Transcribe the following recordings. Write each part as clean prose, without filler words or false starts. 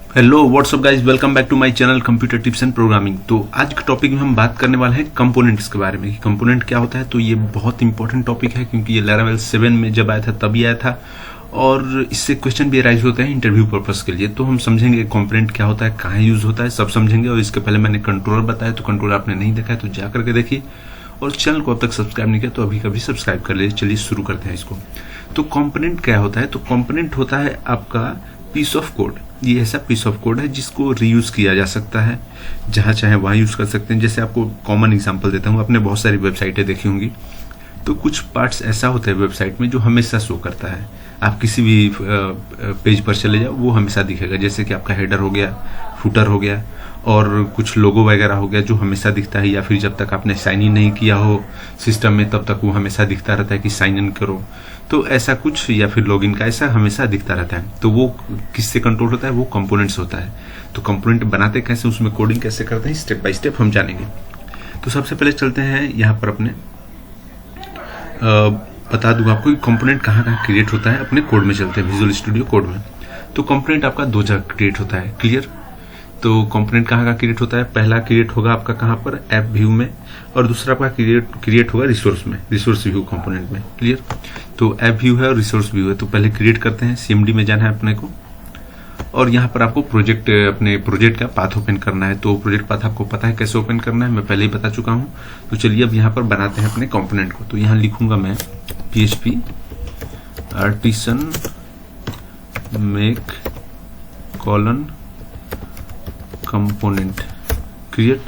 Hello what's up guys, welcome back to my channel computer tips and programming. तो आज के topic में हम बात करने वाले हैं कंपोनेंट्स के बारे में। कंपोनेंट क्या होता है, तो ये बहुत इंपॉर्टेंट टॉपिक है क्योंकि ये लेवल 7 में जब आया था तभी आया था और इससे क्वेश्चन भी राइज होते हैं इंटरव्यू पर्पस के लिए। तो हम समझेंगे कंपोनेंट क्या होता है, कहाँ यूज होता है, सब समझेंगे। और इसके पहले मैंने कंट्रोलर बताया, तो कंट्रोलर आपने नहीं देखा है तो जा करके देखिए, और चैनल को अब तक सब्सक्राइब नहीं किया तो अभी कभी सब्सक्राइब कर लीजिए। चलिए शुरू करते हैं इसको। तो कंपोनेंट क्या होता है, तो कंपोनेंट होता है आपका पीस ऑफ कोड। ये ऐसा पीस ऑफ कोड है जिसको रीयूज किया जा सकता है, जहां चाहे वहां यूज कर सकते हैं। जैसे आपको कॉमन एग्जांपल देता हूँ, आपने बहुत सारी वेबसाइटें देखी होंगी, तो कुछ पार्ट्स ऐसा होता है वेबसाइट में जो हमेशा शो करता है। आप किसी भी पेज पर चले जाओ, वो हमेशा दिखेगा। जैसे कि आपका हेडर हो गया, फुटर हो गया, और कुछ लोगो वगैरह हो गया जो हमेशा दिखता है, या फिर जब तक आपने साइन इन नहीं किया हो सिस्टम में तब तक वो हमेशा दिखता रहता है कि साइन इन करो। तो ऐसा कुछ, या फिर लॉगिन का, ऐसा हमेशा दिखता रहता है। तो वो किससे कंट्रोल होता है, वो कंपोनेंट्स होता है। तो कंपोनेंट बनाते कैसे, उसमें कोडिंग कैसे करते हैं, स्टेप बाय स्टेप हम जानेंगे। तो सबसे पहले चलते हैं यहाँ पर अपने बता दूंगा आपको कि कंपोनेंट कहाँ कहाँ क्रिएट होता है। अपने कोड में चलते हैं, विजुअल स्टूडियो कोड में। तो कंपोनेंट आपका दो जगह क्रिएट होता है, क्लियर। तो कंपोनेंट कहाँ कहाँ क्रिएट होता है, पहला क्रिएट होगा आपका कहाँ पर, ऐप व्यू में, और दूसरा आपका क्रिएट होगा रिसोर्स में, रिसोर्स व्यू कंपोनेंट में, क्लियर। तो ऐप व्यू है और रिसोर्स व्यू है। तो पहले क्रिएट करते हैं, सीएमडी में जाना है अपने को, और यहाँ पर आपको अपने प्रोजेक्ट का पाथ ओपन करना है। तो प्रोजेक्ट पाथ आपको पता है कैसे ओपन करना है, मैं पहले ही बता चुका हूँ। तो चलिए अब यहाँ पर बनाते हैं अपने कंपोनेंट को। तो यहाँ लिखूंगा मैं PHP artisan make colon component create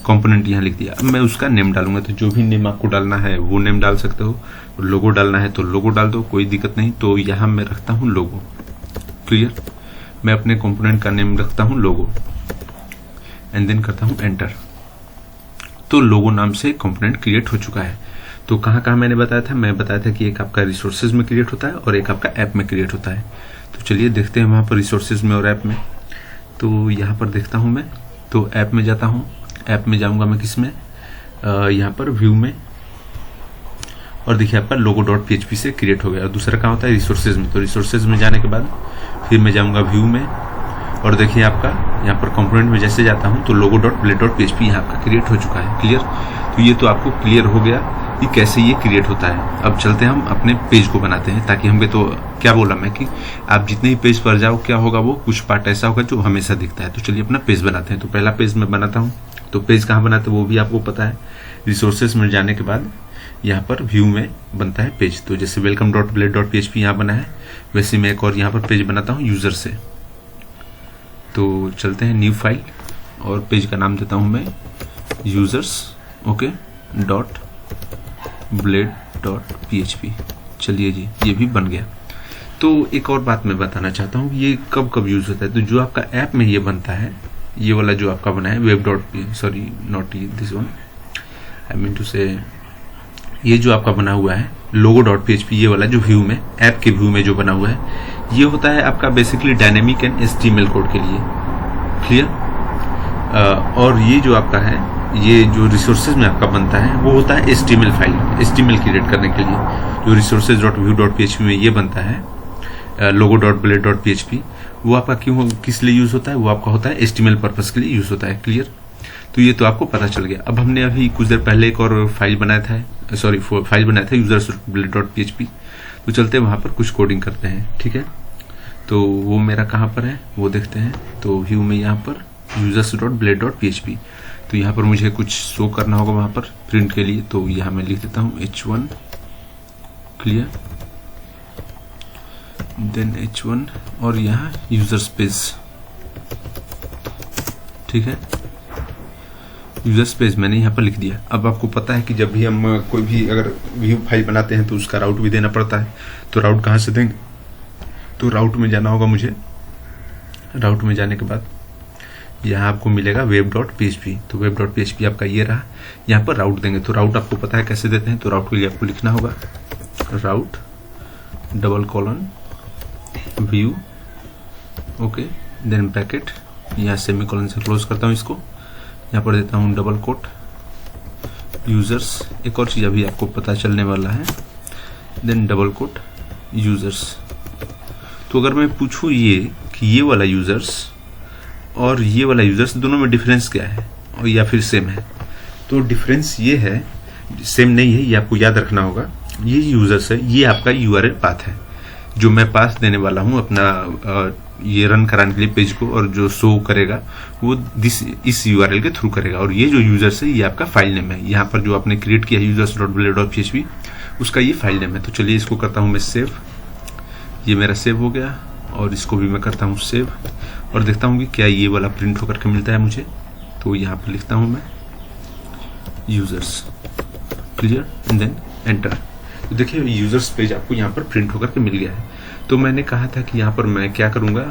component, यहाँ लिख दिया। अब मैं उसका नेम डालूंगा, तो जो भी नेम आपको डालना है वो नेम डाल सकते हो। लोगो डालना है तो लोगो डाल दो, कोई दिक्कत नहीं। तो यहाँ मैं रखता हूँ लोगो, क्लियर। मैं अपने कंपोनेंट का नेम रखता हूँ लोगो, एंड देन करता हूँ एंटर। तो लोगो नाम से कंपोनेंट क्रिएट हो चुका है। तो कहाँ कहाँ मैंने बताया था, मैं बताया था कि एक आपका रिसोर्सेज में क्रिएट होता है और एक आपका ऐप में क्रिएट होता है। तो चलिए देखते हैं वहां पर रिसोर्सेज में और ऐप में। तो यहाँ पर देखता हूं मैं, तो ऐप में जाता हूं। ऐप में जाऊंगा मैं किस में, यहाँ पर व्यू में, और देखिए आपका logo.php से क्रिएट हो गया। और दूसरा कहाँ होता है, रिसोर्सेज में। तो रिसोर्सेज में जाने के बाद फिर मैं जाऊंगा व्यू में, और देखिए आपका यहाँ पर कंपोनेंट में जैसे जाता हूँ तो logo.blade.php यहाँ आपका क्रिएट हो चुका है, क्लियर। तो ये तो आपको क्लियर हो गया कि कैसे ये क्रिएट होता है। अब चलते हैं हम अपने पेज को बनाते हैं, ताकि हमें, तो क्या बोला मैं कि आप जितने ही पेज पर जाओ क्या होगा, वो कुछ पार्ट ऐसा होगा जो हमेशा दिखता है। तो चलिए अपना पेज बनाते हैं। तो पहला पेज मैं बनाता हूँ। तो पेज कहाँ बनाते हैं वो भी आपको पता है, रिसोर्सेज में जाने के बाद यहाँ पर व्यू में बनता है पेज। तो जैसे welcome.blade.php यहाँ बना है, वैसे मैं एक और यहाँ पर पेज बनाता हूँ यूजर से। तो चलते हैं न्यू फाइल, और पेज का नाम देता हूँ मैं यूजर्स ओके .blade.php। चलिए जी, ये भी बन गया। तो एक और बात मैं बताना चाहता हूँ, ये कब कब यूज होता है। तो जो आपका ऐप में ये बनता है, ये वाला जो आपका बना है this one, I mean to say, ये जो आपका बना हुआ है logo.php, ये वाला जो व्यू में, ऐप के व्यू में जो बना हुआ है, ये होता है आपका basically dynamic and HTML code के लिए, क्लियर। और ये जो आपका है, ये जो रिसोर्सेज में आपका बनता है वो होता है HTML फाइल, HTML क्रिएट करने के लिए। जो resources.view.php में ये बनता है logo.blade.php, वो आपका किस लिए यूज होता है, वो आपका होता है HTML पर्पस के लिए यूज होता है, क्लियर। तो ये तो आपको पता चल गया। अब हमने अभी कुछ देर पहले एक और फाइल बनाया था users.blade.php। तो चलते हैं वहां पर कुछ कोडिंग करते हैं, ठीक है। तो वो मेरा कहाँ पर है वो देखते हैं। तो व्यू में यहाँ पर users.blade.php, तो यहाँ पर मुझे कुछ शो करना होगा वहां पर प्रिंट के लिए। तो यहाँ मैं लिख देता हूँ H1, क्लियर, देन H1, और यहाँ यूजर स्पेस, ठीक है। यूजर स्पेस मैंने यहाँ पर लिख दिया। अब आपको पता है कि जब भी हम कोई भी अगर व्यू फाइल बनाते हैं तो उसका राउट भी देना पड़ता है। तो राउट कहाँ से देंगे, तो राउट में जाना होगा मुझे। राउट में जाने के बाद यहाँ आपको मिलेगा web.php। तो web.php आपका ये रहा, यहाँ पर राउट देंगे। तो राउट आपको पता है कैसे देते हैं। तो राउट के लिए आपको लिखना होगा राउट :व्यू ओके, देन ब्रैकेट, यहाँ सेमीकोलन से क्लोज करता हूँ इसको। यहाँ पर देता हूँ डबल कोट यूजर्स। एक और चीज अभी आपको पता चलने वाला है, देन डबल कोट यूजर्स। तो अगर मैं पूछूं ये कि ये वाला यूजर्स और ये वाला यूजर्स, दोनों में डिफरेंस क्या है और या फिर सेम है? तो डिफरेंस ये है, सेम नहीं है, ये आपको याद रखना होगा। ये यूजर्स है, ये आपका यूआरएल पाथ है जो मैं पास देने वाला हूं अपना ये रन कराने के लिए पेज को, और जो शो करेगा वो इस यूआरएल के थ्रू करेगा। और ये जो यूजर्स है ये आपका फाइल नेम है, यहाँ पर जो आपने क्रिएट किया है users.blade.php उसका ये फाइल नेम है। तो चलिए इसको करता हूं मैं सेव, ये मेरा सेव हो गया, और इसको भी मैं करता हूं सेव, और देखता हूं कि क्या ये वाला प्रिंट होकर के मिलता है मुझे। तो यहाँ पर लिखता हूं मैं users, clear, and then enter. तो देखिए यूजर्स पेज आपको यहाँ पर प्रिंट होकर के मिल गया है। तो मैंने कहा था कि यहाँ पर मैं क्या करूंगा,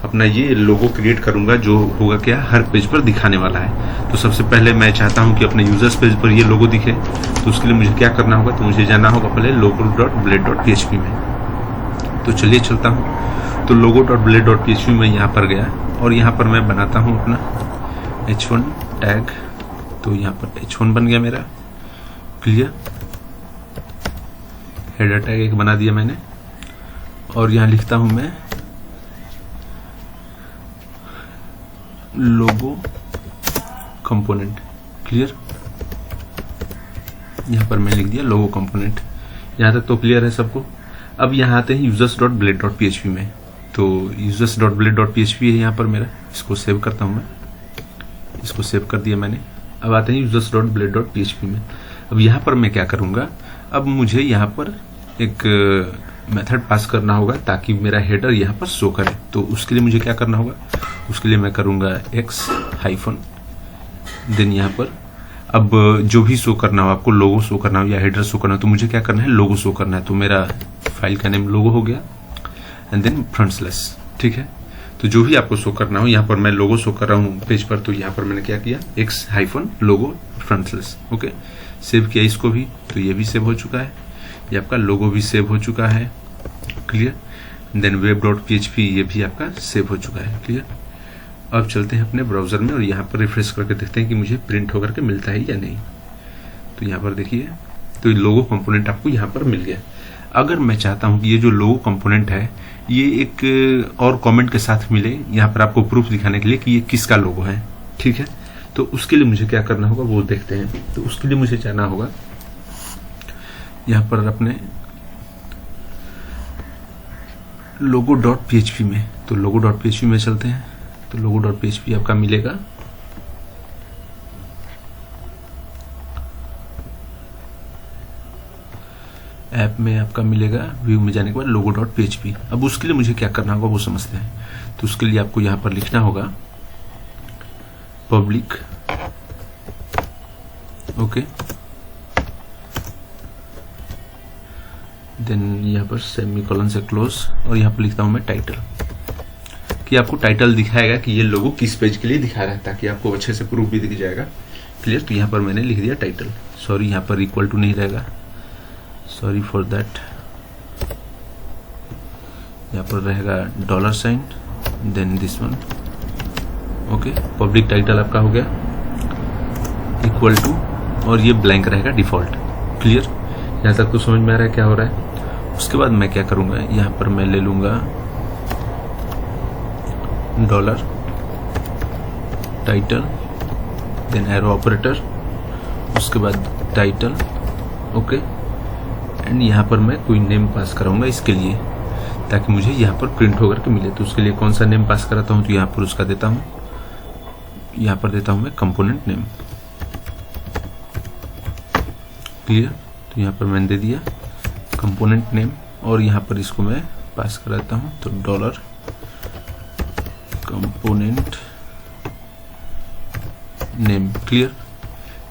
अपना ये लोगो क्रिएट करूंगा जो होगा क्या, हर पेज पर दिखाने वाला है। तो सबसे पहले मैं चाहता हूं कि अपने यूजर्स पेज पर ये लोगो दिखे, तो उसके लिए मुझे क्या करना होगा, तो मुझे जाना होगा पहले logo.blade.php में। तो चलिए चलता हूँ। तो logo.blade.php में यहाँ पर गया, और यहाँ पर मैं बनाता हूँ अपना h1 टैग। तो यहाँ पर h1 बन गया मेरा, क्लियर। हेडर टैग एक बना दिया मैंने, और यहां लिखता हूं मैं लोगो कंपोनेंट, क्लियर। यहां पर मैं लिख दिया लोगो कंपोनेंट। यहां तक तो क्लियर है सबको। अब यहां आते हैं users.blade.php में। तो users.blade.php है यहां पर मेरा, इसको सेव करता हूं मैं, इसको सेव कर दिया मैंने। अब आते हैं users.blade.php में। अब यहां पर मैं क्या करूंगा, अब मुझे यहाँ पर एक मेथड पास करना होगा ताकि मेरा हेडर यहाँ पर शो करे। तो उसके लिए मुझे क्या करना होगा, उसके लिए मैं करूंगा x हाइफन, देन यहाँ पर अब जो भी शो करना हो, आपको लोगो शो करना हो या हेडर शो करना हो, तो मुझे क्या करना है, लोगो शो करना है। तो मेरा फाइल का नेम लोगो हो गया, एंड देन फ्रंट स्लैश, ठीक है। तो जो भी आपको शो करना हो, यहाँ पर मैं लोगो शो कर रहा हूँ पेज पर, तो यहाँ पर मैंने क्या किया, x हाइफन लोगो फ्रंट स्लैश, ओके। सेव किया इसको भी, तो ये भी सेव हो चुका है, ये आपका लोगो भी सेव हो चुका है, क्लियर। देन web.php ये भी आपका सेव हो चुका है, क्लियर। अब चलते हैं अपने ब्राउजर में और यहाँ पर रिफ्रेश करके देखते हैं कि मुझे प्रिंट होकर के मिलता है या नहीं। तो यहाँ पर देखिए, तो लोगो कंपोनेंट आपको यहाँ पर मिल गया। अगर मैं चाहता हूँ कि ये जो लोगो कंपोनेंट है ये एक और कमेंट के साथ मिले, यहाँ पर आपको प्रूफ दिखाने के लिए कि ये किसका लोगो है, ठीक है। तो उसके लिए मुझे क्या करना होगा वो देखते हैं। तो उसके लिए मुझे जाना होगा यहाँ पर अपने logo.php में। तो logo.php में चलते हैं। तो logo.php आपका मिलेगा, ऐप में आपका मिलेगा, व्यू में जाने के बाद logo.php। अब उसके लिए मुझे क्या करना होगा वो समझते हैं। तो उसके लिए आपको यहाँ पर लिखना होगा पब्लिक, ओके, देन यहाँ पर सेमीकोलन से क्लोज, और यहाँ पर लिखता हूँ मैं टाइटल, कि आपको टाइटल दिखाएगा कि ये लोगो किस पेज के लिए दिखा रहा है, ताकि आपको अच्छे से प्रूफ भी दिख जाएगा, क्लियर। तो यहाँ पर मैंने लिख दिया टाइटल, सॉरी यहाँ पर इक्वल टू नहीं रहेगा, सॉरी फॉर दैट। यहाँ पर रहेगा $, then this one, okay. Public title आपका हो गया इक्वल टू, और ये ब्लैंक रहेगा डिफॉल्ट, क्लियर। यहाँ तक तो समझ में आ रहा है क्या हो रहा है। उसके बाद मैं क्या करूंगा, यहाँ पर मैं ले लूंगा $, टाइटल, देन एरो ऑपरेटर, उसके बाद टाइटल, ओके, एंड यहाँ पर मैं कोई नेम पास कराऊंगा इसके लिए, ताकि मुझे यहाँ पर प्रिंट होकर के मिले। तो उसके लिए कौन सा नेम पास कराता हूँ, तो यहाँ पर उसका देता हूँ, यहाँ पर देता हूँ मैं कंपोनेंट नेम, क्लियर। तो यहाँ पर मैंने दे दिया कंपोनेंट नेम, और यहाँ पर इसको मैं पास कराता हूँ, तो $, कंपोनेंट नेम, क्लियर।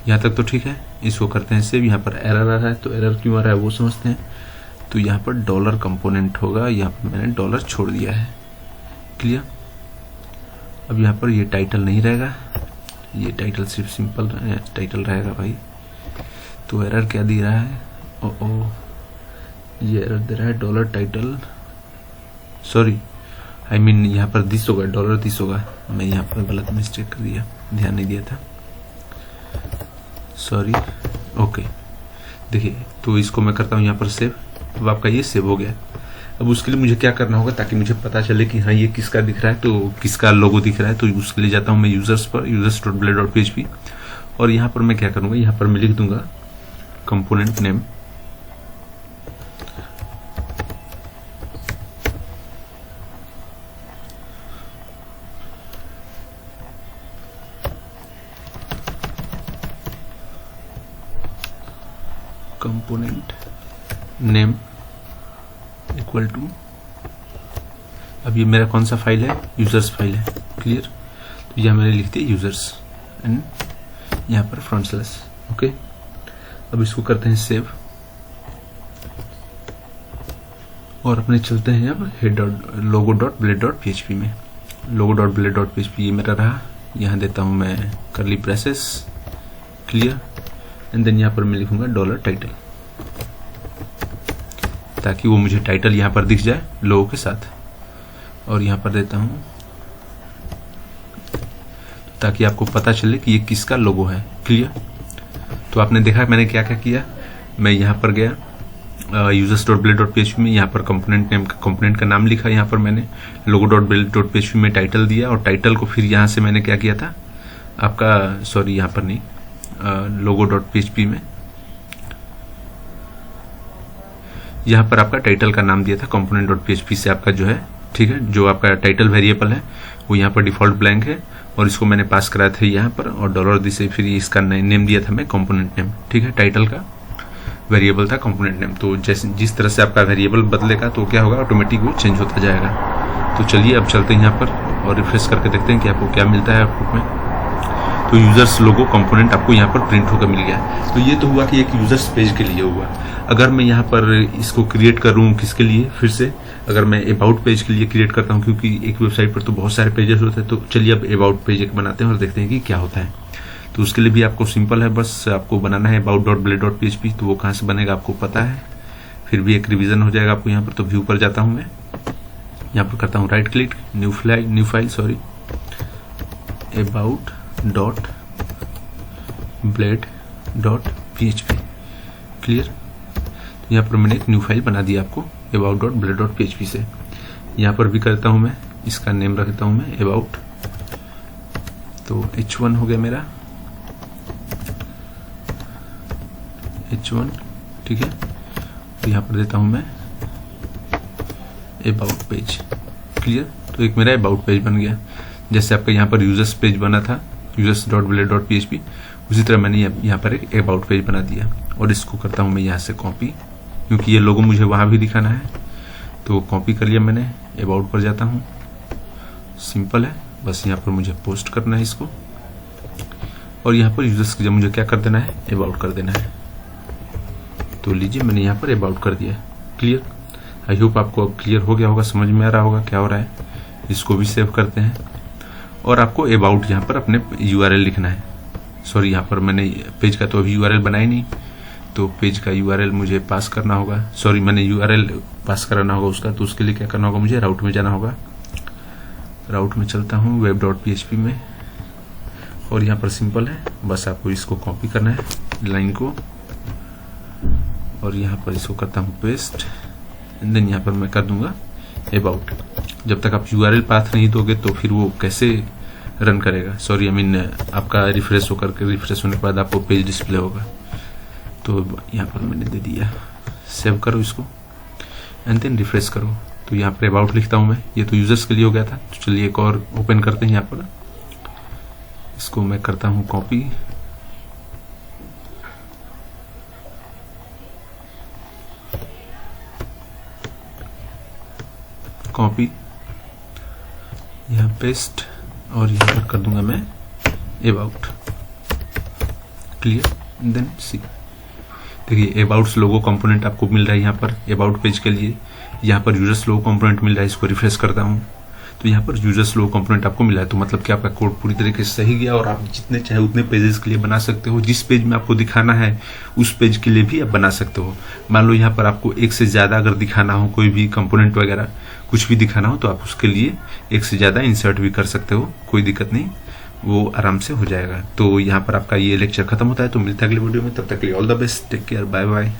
यहाँ तक तो ठीक है। इसको करते हैं सेव। यहाँ पर एरर आ रहा है, तो एरर क्यों आ रहा है वो समझते हैं। तो यहाँ पर $, कंपोनेंट होगा, यहाँ पर मैंने $, छोड़ दिया है, क्लियर। अब यहाँ पर ये टाइटल नहीं रहेगा, ये टाइटल सिर्फ सिंपल टाइटल रहेगा भाई। तो एरर क्या दे रहा है, ओ ये एरर दे रहा है $, टाइटल, सॉरी आई मीन यहाँ पर दिस होगा, $, होगा। मैं यहाँ पर गलत मिस्टेक कर दिया, ध्यान नहीं दिया था, सॉरी, ओके। देखिए, तो इसको मैं करता हूँ यहाँ पर सेव। अब आपका ये सेव हो गया। अब उसके लिए मुझे क्या करना होगा ताकि मुझे पता चले कि हाँ ये किसका दिख रहा है, तो किसका लोगो दिख रहा है, तो उसके लिए जाता हूँ मैं यूजर्स पर, users.blade.php, और यहाँ पर मैं क्या करूँगा, यहाँ पर मैं लिख दूंगा component name, component name equal to, अब ये मेरा कौन सा फाइल है, यूजर्स फाइल है, क्लियर। तो यह मैंने लिख दिया यूजर्स एंड यहाँ पर फ्रंट स्लैश, ओके। अब इसको करते हैं सेव और अपने चलते हैं अब हेड logo.blade.php में। logo.blade.php ये मेरा रहा, यहाँ देता हूँ मैं करली ब्रेसेस, क्लियर, एंड देन यहाँ पर मैं लिखूंगा $title, ताकि वो मुझे टाइटल यहाँ पर दिख जाए लोगो के साथ, और यहाँ पर देता हूँ ताकि आपको पता चले कि ये किसका लोगो है, क्लियर। तो आपने देखा मैंने क्या क्या किया, मैं यहाँ पर गया users.blade.php में, यहाँ पर कंपोनेंट का नाम लिखा, यहाँ पर मैंने logo.blade.php में टाइटल दिया, और टाइटल को फिर यहाँ से मैंने क्या किया था आपका, सॉरी यहाँ पर नहीं, logo.php में यहाँ पर आपका टाइटल का नाम दिया था component.php से आपका जो है, ठीक है, जो आपका टाइटल वेरिएबल है वो यहाँ पर डिफॉल्ट ब्लैंक है, और इसको मैंने पास कराया था यहाँ पर, और $दी से फिर इसका नेम दिया था मैं कंपोनेंट नेम, ठीक है। टाइटल का वेरिएबल था कंपोनेंट नेम, तो जैसे जिस तरह से आपका वेरिएबल बदलेगा तो क्या होगा, ऑटोमेटिक वो चेंज होता जाएगा। तो चलिए अब चलते हैं यहाँ पर और रिफ्रेश करके देखते हैं कि आपको क्या मिलता है आउटपुट में। तो यूजर्स लोगो कंपोनेंट आपको यहाँ पर प्रिंट होकर मिल गया। तो ये तो हुआ कि एक यूजर्स पेज के लिए हुआ। अगर मैं यहाँ पर इसको क्रिएट करूँ किसके लिए, फिर से अगर मैं अबाउट पेज के लिए क्रिएट करता हूँ, क्योंकि एक वेबसाइट पर तो बहुत सारे पेजेस होते हैं, तो चलिए अब अबाउट पेज एक बनाते हैं और देखते हैं कि क्या होता है। तो उसके लिए भी आपको सिंपल है, बस आपको बनाना है about.blade.php। तो वो कहाँ से बनेगा आपको पता है, फिर भी एक रिवीजन हो जाएगा आपको यहाँ पर। तो व्यू पर जाता हूँ मैं, यहाँ पर करता हूँ right click, new file sorry, about.blade.php, clear. तो यहाँ पर मैंने एक न्यू फाइल बना दिया आपको about.blade.php से। यहाँ पर भी करता हूँ मैं, इसका नेम रखता हूँ मैं about, तो h1 हो गया मेरा, h1, ठीक है। तो यहाँ पर देता हूँ मैं about पेज, क्लियर। तो एक मेरा about पेज बन गया। जैसे आपका यहाँ पर यूजर्स पेज बना था users.blade.php, उसी तरह मैंने यहाँ पर एक about पेज बना दिया। और इसको करता हूँ मैं यहाँ से कॉपी, क्योंकि ये लोगो मुझे वहाँ भी दिखाना है। तो कॉपी कर लिया मैंने, about पर जाता हूँ, सिंपल है, बस यहाँ पर मुझे पोस्ट करना है इसको, और यहाँ पर यूजर्स जब मुझे क्या कर देना है, about कर देना है। तो लीजिए मैंने यहाँ पर about कर दिया, क्लियर। आई होप आपको अब क्लियर हो गया होगा, समझ में आ रहा होगा क्या हो रहा है। इसको भी सेव करते हैं, और आपको about यहाँ पर अपने URL लिखना है। सॉरी, यहाँ पर मैंने पेज का तो अभी URL बनाया नहीं, तो पेज का URL मुझे पास करना होगा। सॉरी, मैंने URL पास कराना होगा उसका। तो उसके लिए क्या करना होगा, मुझे राउट में जाना होगा। राउट में चलता हूँ web.php में, और यहाँ पर सिंपल है, बस आपको इसको कॉपी करना है लाइन को, और यहाँ पर इसको करता हूँ पेस्ट, एंड देन यहाँ पर मैं कर दूंगा about। जब तक आप URL पाथ नहीं दोगे तो फिर वो कैसे रन करेगा, सॉरी आपका रिफ्रेश होने के बाद आपको पेज डिस्प्ले होगा। तो यहाँ पर मैंने दे दिया, सेव करो इसको एंड देन रिफ्रेश करो। तो यहाँ पर about लिखता हूँ मैं, ये तो यूजर्स के लिए हो गया था। तो चलिए एक और ओपन करते हैं। यहाँ पर इसको मैं करता हूँ कॉपी, यहाँ पेस्ट, और यहाँ पर कर दूंगा मैं about, क्लियर। देन सी, देखिए about लोगो कंपोनेंट आपको मिल रहा है यहाँ पर about पेज के लिए। यहाँ पर यूजर्स लोगो कंपोनेंट मिल रहा है, इसको रिफ्रेश करता हूँ तो यहाँ पर यूजर्स लोगो कंपोनेंट आपको मिला है। तो मतलब कि आपका कोड पूरी तरीके से सही गया, और आप जितने चाहे उतने पेजेस के लिए बना सकते हो। जिस पेज में आपको दिखाना है उस पेज के लिए भी आप बना सकते हो। मान लो यहाँ पर आपको एक से ज्यादा अगर दिखाना हो, कोई भी कंपोनेंट वगैरह कुछ भी दिखाना हो, तो आप उसके लिए एक से ज्यादा इंसर्ट भी कर सकते हो, कोई दिक्कत नहीं, वो आराम से हो जाएगा। तो यहाँ पर आपका ये लेक्चर खत्म होता है। तो मिलता है अगले वीडियो में, तब तक के लिए all the best, take care, bye bye.